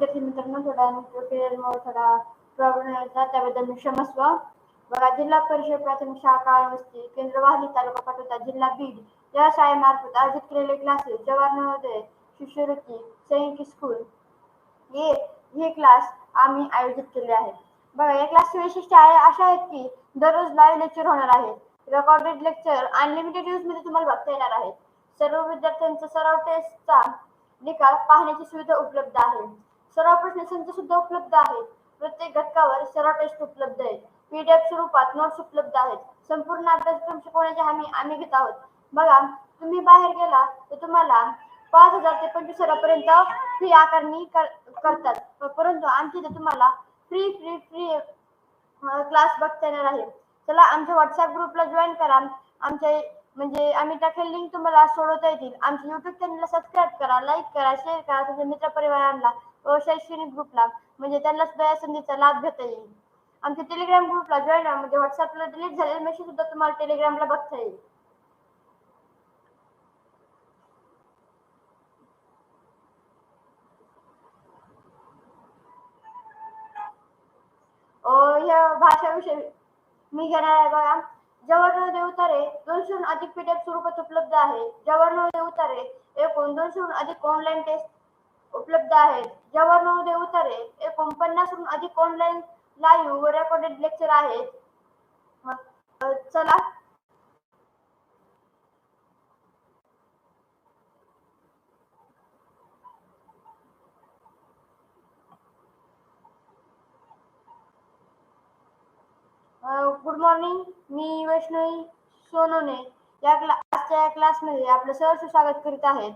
विद्यार्थी मित्रांनो, थोडा थोडा प्रॉब्लेम होता, त्याबद्दल मी क्षमस्व. बघा, जिल्हा परिषद प्राथमिक शाळा वस्ती केंद्र वाहली तालुका पाटोदा जिल्हा बीड या शाळेमार्फत आयोजित केलेले क्लासेस जवाहर नवोदय शिष्यवृत्ती सैनिकी स्कूल हे हे क्लास आम्ही आयोजित केले आहेत. बघा, या क्लासचे वैशिष्ट्य अशा आहेत की दररोज लाईव्ह लेक्चर होणार आहेत. रेकॉर्डेड लेक्चर अनलिमिटेड यूज मध्ये तुम्हाला बघता येणार आहे. सर्व विद्यार्थ्यांचा सराव टेस्टचा निकाल पाहण्याची सुविधा उपलब्ध आहे. सराव प्रश्नसंच सुद्धा उपलब्ध आहेत. प्रत्येक घटकावर सराव टेस्ट उपलब्ध आहे. पीडीएफ स्वरूपात नोट्स उपलब्ध आहेत. संपूर्ण अभ्यासक्रम शिकवण्याची हमी आम्ही घेत आहोत. बघा, तुम्ही बाहेर गेला तर तुम्हाला 5,000 ते 25,000 फी आकारणी करतात, परंतु आमच्या इथे तुम्हाला फ्री फ्री फ्री क्लास बघता येणार आहे. चला, आमच्या व्हॉट्सअप ग्रुपला जॉईन करा. आमच्या म्हणजे आम्ही टाकेल लिंक तुम्हाला सोडवता येतील. आमच्या युट्यूब चॅनलला सबस्क्राईब करा, लाईक करा, शेअर करा तुमच्या मित्रपरिवारांना व शैक्षणिक ग्रुपला, म्हणजे त्यांना सुद्धा या संधीचा लाभ घेता येईल. आमच्या टेलिग्राम ग्रुपला जॉईन व्हा, म्हणजे व्हॉट्सअपला डिलीट झालेले मेसेज सुद्धा तुम्हाला टेलिग्रामला बघता येईल. ह्या भाषाविषयी मी घेणार आहे. बघा, जवाहर नवोदय उतारे 200हून अधिक पीडीएफ स्वरूपात उपलब्ध आहे. जवाहर नवोदय उतारे एकूण 200हून अधिक ऑनलाईन टेस्ट उपलब्ध आहेत. जवाहर नवोदय उतारे एकूण 50हून अधिक ऑनलाईन लाईव्ह व रेकॉर्डेड लेक्चर आहेत. चला, गुड मॉर्निंग. मी वैष्णवी सोनोने आजच्या क्लासमध्ये आपलं सहर्ष स्वागत करीत आहेत.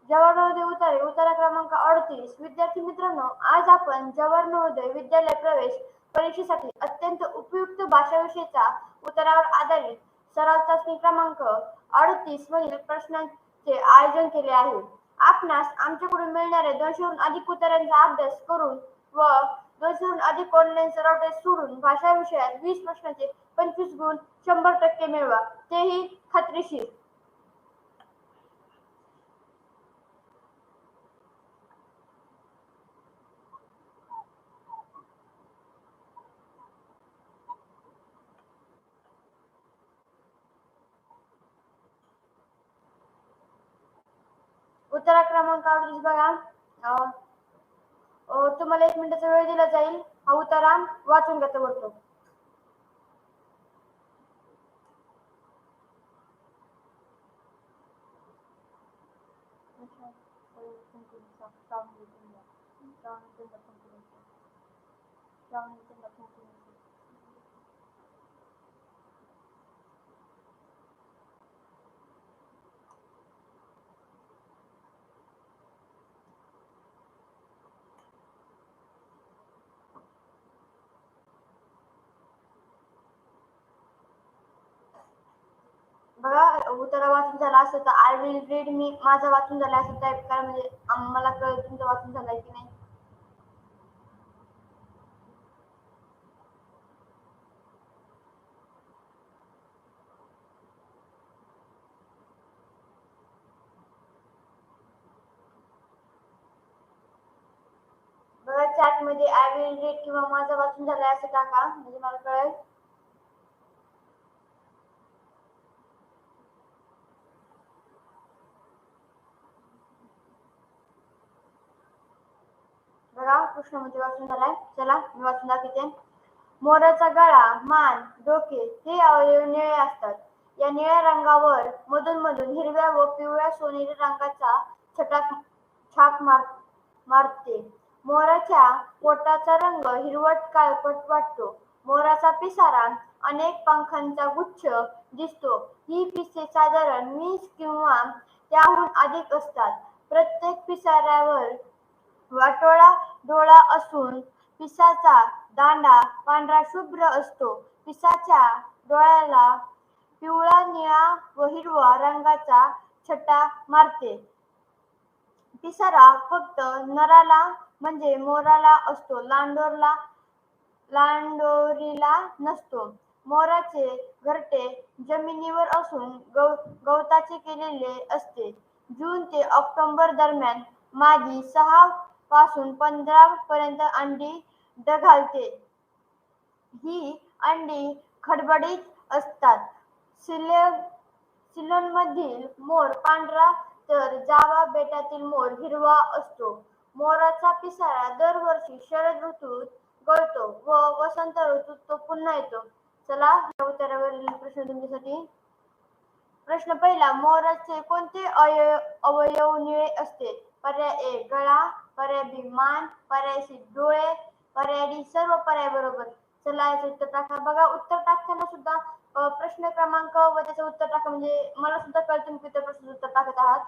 जवाहर नवोदय उतारे उतारा क्रमांक 38. विद्यार्थी मित्रांनो, आज आपण जवाहर नवोदय विद्यालय प्रवेश परीक्षेसाठी अत्यंत उपयुक्त भाषाविषयीचा उतारावर आधारित सराव चाचणी क्रमांक 38 वरील प्रश्नांचे आयोजन केले आहे. आपणास आमच्याकडून मिळणाऱ्या 200हून अधिक उतारांचा अभ्यास करून व 200हून अधिक ऑनलाईन सराव टेस्ट सोडून भाषा विषयात 20 प्रश्नांचे 25 गुण 100% मिळवा, तेही खात्रीशीर. उत्तरा क्रमांक 38. बघा, तुम्हाला 1 मिनिटाचा वेळ दिला जाईल. हा उतारा वाचून घेता बोलतो. बघा, उतारा वाचून झाला असं तर आय विल रीड, मी माझा वाचून झाला असं टाईप करा, म्हणजे आम्हाला कळेल तुमचं वाचून झालंय की नाही. बघा, चॅट मध्ये आय विल रीड किंवा माझा वाचून झालाय असं टाका, म्हणजे मला कळेल. बघा, कृष्णमध्ये वाचून झालाय. चला, मी वाचून दाखवते. मोराचा गळा, मान, डोके हे अवयव निळे असतात. या निळ्या रंगावर मधून मधून हिरव्या व पिवळ्या सोनेरी रंगाचा छाप मारते. मोराच्या पोटाचा रंग हिरवट काळपट वाटतो. मोराचा पिसारा अनेक पंखांचा गुच्छ दिसतो. ही पिसे साधारण 20 किंवा त्याहून अधिक असतात. प्रत्येक पिसाऱ्यावर वाटोळा डोळा असून पिसाचा दांडा पांढरा शुभ्र असतो. पिसाच्या डोळ्याला पिवळा, निळा व हिरवा रंगाचा छटा मारते. पिसारा फक्त नराला म्हणजे मोराला असतो, लांडोरीला नसतो. मोराचे घरटे जमिनीवर असून गवताचे केलेले असते. जून ते ऑक्टोबर दरम्यान मादी 6 पासून 15 पर्यंत अंडी घालते. ही अंडी खडबडीत असतात. सिलोनमधील मोर पांढरा तर जावा बेटातील मोर हिरवा असतो. मोराचा पिसारा दरवर्षी शरद ऋतूत गळतो व वसंत ऋतूत तो पुन्हा येतो. चला या उत्तरावरील प्रश्न तुमच्यासाठी. प्रश्न पहिला, मोराचे कोणते अवयव निळे असते? पर्याय ए गळा, पर्याय बी मान, पर्याय सी डोळे, पर्याय डी सर्व पर्याय बरोबर. चला याचे उत्तर टाका. बघा उत्तर टाकताना सुद्धा प्रश्न क्रमांक व त्याचं उत्तर टाका, म्हणजे मला सुद्धा कळतं तुम्ही त्या प्रश्नाचं उत्तर टाकत आहात.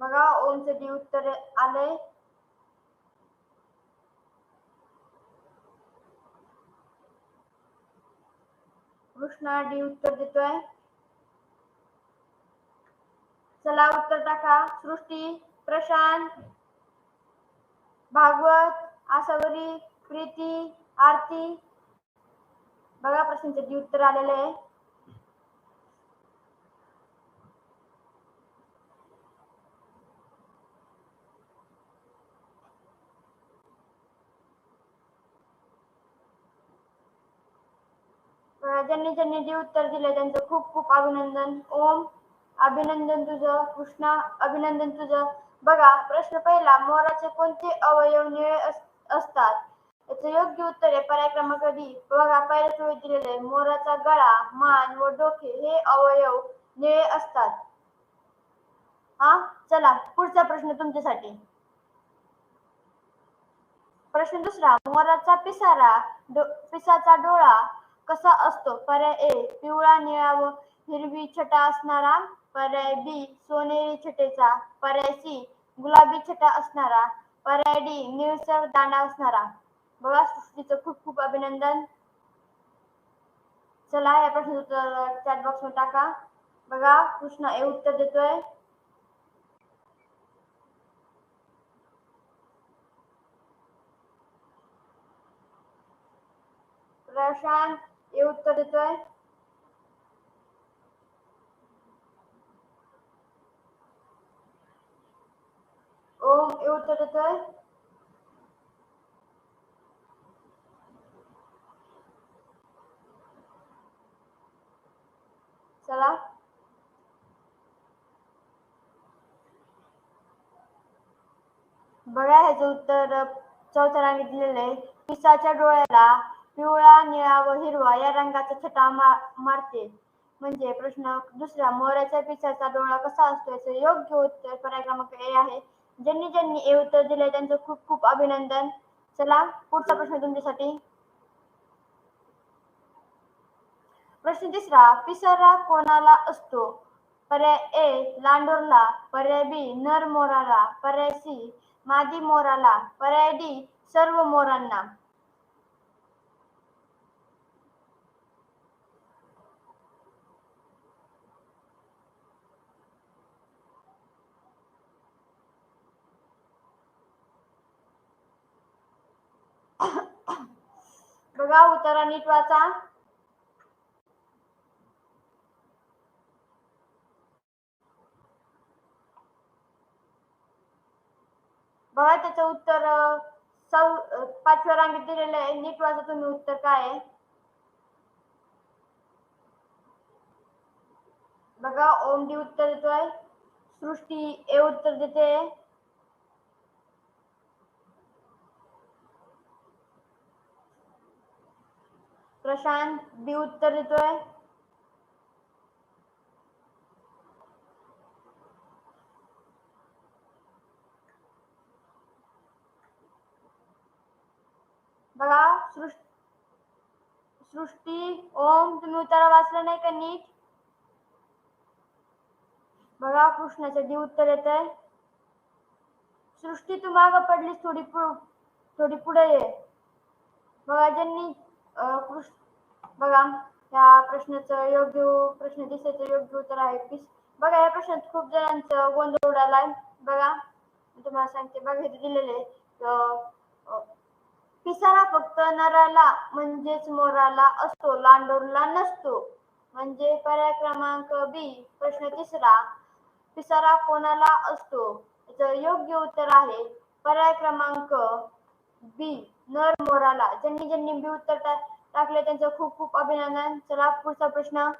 बघा ओमचं डी उत्तर आलंय. कृष्णा डी उत्तर देतोय. चला उत्तर टाका. सृष्टी, प्रशांत, भागवत, आसावरी, प्रीती, आरती. बघा प्रश्नाचे डी उत्तर आलेले आहे. ज्यांनी डी उत्तर दिले त्यांचं खूप खूप अभिनंदन. ओम अभिनंदन तुझं. कृष्णा अभिनंदन तुझं. बघा प्रश्न पहिला, मोराचे कोणते अवयव निळे असतात? याचं योग्य उत्तर आहे पर्याय क्रमांक डी. बघा पहिल्या चोळीत दिलेले आहे, मोराचा गळा, मान व डोके हे अवयव निळे असतात. हा चला पुढचा प्रश्न तुमच्यासाठी. प्रश्न दुसरा, मोराचा पिसाचा डोळा कसा असतो? पर्याय ए पिवळा, निळा व हिरवी छटा असणारा, पर्याय बी सोनेरी छटेचा, पर्याय सी गुलाबी छटा असणारा, पर्याय डी निळसर दांडा असणारा. बघा सृष्टीचं खूप खूप अभिनंदन. चला या प्रश्नाचं उत्तर चॅट बॉक्स मध्ये टाका. बघा कृष्णा ए उत्तर देतोय. प्रशांत ए उत्तर देतोय. ओम ए उत्तर देतोय. चला बघा ह्याचं उत्तर चौथ्या रांगेत दिलेलं आहे. पिसाच्या डोळ्याला पिवळा, निळा व हिरवा या रंगाचा छटा मारते. म्हणजे प्रश्न दुसरा, मोराच्या पिसाचा डोळा कसा असतो? याचं योग्य उत्तर पर्याय क्रमांक ए आहे. ज्यांनी ए उत्तर दिले त्यांचं खूप खूप अभिनंदन. चला पुढचा प्रश्न तुमच्यासाठी. प्रश्न तिसरा, पिसारा कोणाला असतो? पर्याय ए लांडोरला, पर्याय बी नर मोराला, पर्याय सी मादी मोराला, पर्याय डी सर्व मोरांना. बघा उत्तर नीट वाचा. बघा त्याचं उत्तर 5व्या रांगेत दिलेलं आहे. नीट वाचा तुम्ही उत्तर काय आहे. बघा ओम डी उत्तर देतोय. सृष्टी ए उत्तर देते. प्रशांत बी उत्तर देतोय. बघा सृष्टी ओम तुम्ही उत्तर वाचलं नाही का नीट? बघा कृष्णाच्या डी उत्तर येत आहे. सृष्टी तू माग पडलीस थोडी पुढे ये. बघा ज्यांनी बघा या प्रश्नाचं योग्य प्रश्न दिसायचं योग्य उत्तर आहे बघा या प्रश्नात खूप जणांचं गोंधळ उडालाय. बघा तुम्हाला सांगते बघा हे दिलेले पिसारा फक्त नराला म्हणजेच मोराला असतो, लांडोरला नसतो. म्हणजे पर्याय क्रमांक बी. प्रश्न तिसरा, पिसारा कोणाला असतो? याचं योग्य उत्तर आहे पर्याय क्रमांक बी. नर मोराला. ज्यांनी बी उत्तर टाकले त्यांचं खूप खूप अभिनंदन. चला पुढचा प्रश्न.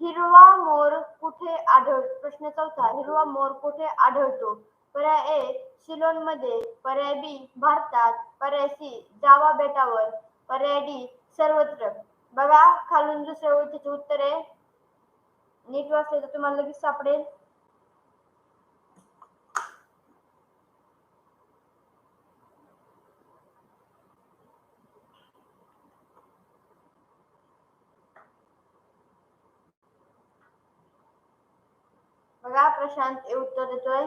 हिरवा मोर कुठे आढळतो? प्रश्न चौथा, हिरवा मोर कुठे आढळतो? पर्याय ए सिलोन मध्ये, पर्याय बी भारतात, पर्याय सी जावा बेटावर, पर्याय डी सर्वत्र. बघा खालून दुसऱ्या ओळीचे उत्तर आहे. नीट वाचले तर तुम्हाला लगेच सापडेल. बघा प्रशांत हे उत्तर देतोय.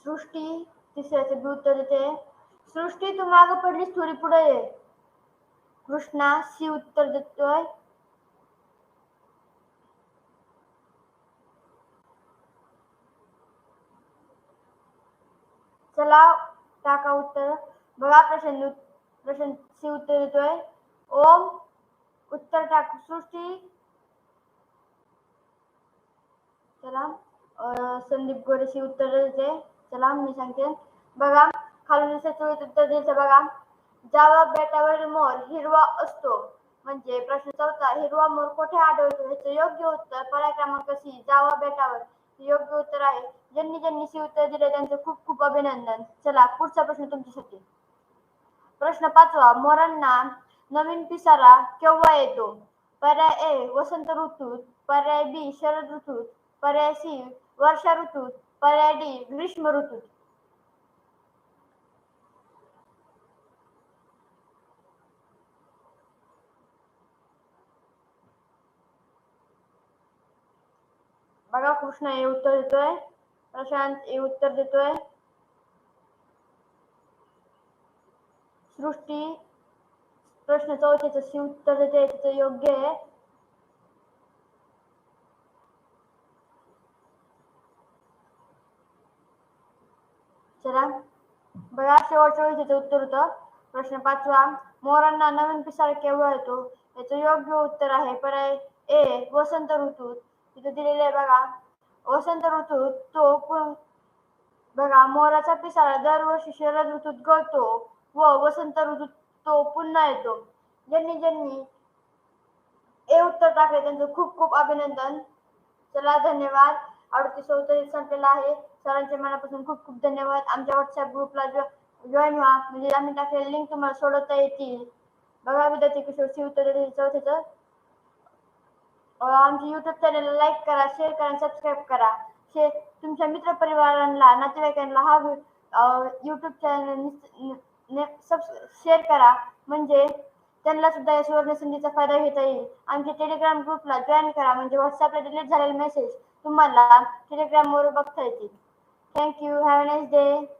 सृष्टी तिसऱ्याचे बी उत्तर देते. सृष्टी तू माग पडलीस थोडी पुढे ये. कृष्णा सी उत्तर देतोय. चला टाका उत्तर. बघा प्रश्न सी उत्तर देतोय. ओम उत्तर टाक. सृष्टी चला संदीप गोरेशी उत्तर देते. चला मी सांगते. बघा खालून उत्तर द्यायचं. बघा जावा बेटावरील मोर हिरवा असतो. म्हणजे प्रश्न चौथा, हिरवा मोर कुठे आढळतो? याचं योग्य उत्तर पर्याय क्रमांक सी जावा बेटावर योग्य उत्तर आहे. ज्यांनी सी उत्तर दिले त्यांचे खूप खूप अभिनंदन. चला पुढचा प्रश्न तुमच्यासाठी. प्रश्न पाचवा, मोरांना नवीन पिसारा केव्हा येतो? पर्याय ए वसंत ऋतूत, पर्याय बी शरद ऋतूत, पर्याय सी वर्षा ऋतूत, पर्याय डी ग्रीष्म ऋतूत. बघा कृष्ण हे उत्तर देतोय. प्रशांत हे उत्तर देतोय. सृष्टी प्रश्न चौथ्याचं सी उत्तर देते. त्याचं योग्य आहे. चला बघा शेवटच्या वेळेचं उत्तर होतं. प्रश्न पाचवा, मोरांना नवीन पिसारा केव्हा येतो? याचं योग्य उत्तर आहे पर्याय ए वसंत ऋतूत. तिथे दिलेले आहे बघा वसंत ऋतूत तो बघा मोराचा पिसारा दरवर्षी शरद ऋतूत गळतो व वसंत ऋतूत तो पुन्हा येतो. ज्यांनी ए उत्तर टाकले त्यांचं खूप खूप अभिनंदन. चला धन्यवाद. 38 उत्तर संपलेला आहे. सरांचे मनापासून खूप खूप धन्यवाद. आमच्या व्हॉट्सअप ग्रुपला जॉईन व्हा, म्हणजे आम्ही टाकलेली लिंक तुम्हाला सोडवता येतील. बघा विद्यार्थी किशोर सी उत्तर चौथ्याचं. आमच्या युट्यूब चॅनलला लाईक करा, शेअर करा, सबस्क्राईब करा. तुमच्या मित्रपरिवारांना, नातेवाईकांना हा युट्यूब चॅनल शेअर करा, म्हणजे त्यांना सुद्धा या सुवर्ण संधीचा फायदा घेता येईल. आमच्या टेलिग्राम ग्रुपला जॉईन करा, म्हणजे व्हॉट्सअपला डिलीट झालेले मेसेज तुम्हाला टेलिग्रामवर बघता येतील. Thank you. Have a nice day.